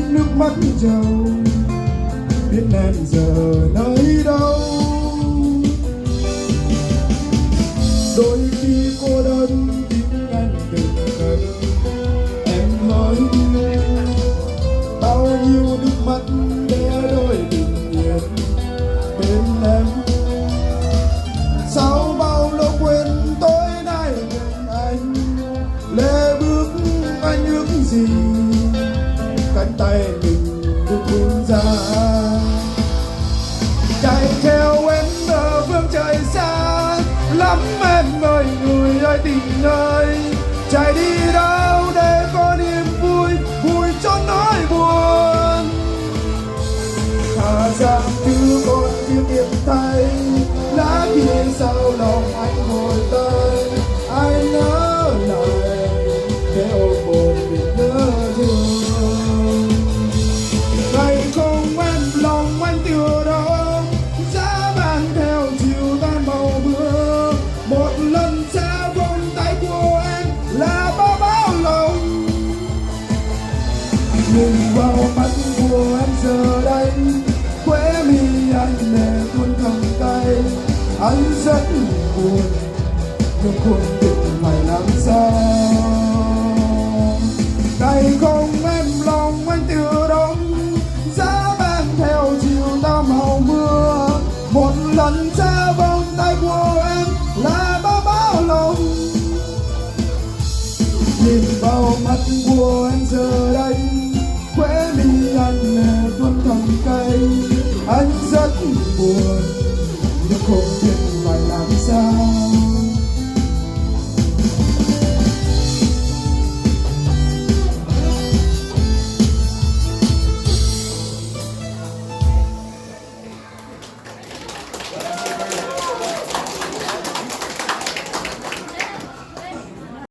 nước mắt trầu, biết em giờ nơi đâu. Đôi khi cô đơn tiếng anh từng cơn, em hỡi bao nhiêu nước mắt để đôi bình yên bên em. Sao bao lâu quên tối nay bên anh, lê bước anh ước gì cánh tay mình được vươn ra, chạy theo em ở phương trời xa lắm em ơi, người ơi tình ơi. Chạy đi đâu để có niềm vui, vui cho nỗi buồn. Thà rằng cứ còn chưa kịp thay, lá kia sao lòng anh hồi tới. Ai nỡ lại để ôm một mình nhớ thương. Ngày không em lòng anh từ đó, giá ban theo chiều tan màu mưa. Một lần xa vòng tay của em là bao lòng, nhìn vào mắt của em giờ đây, khóe mi anh để tuôn thầm tay. Anh rất buồn nhưng không biết phải làm sao.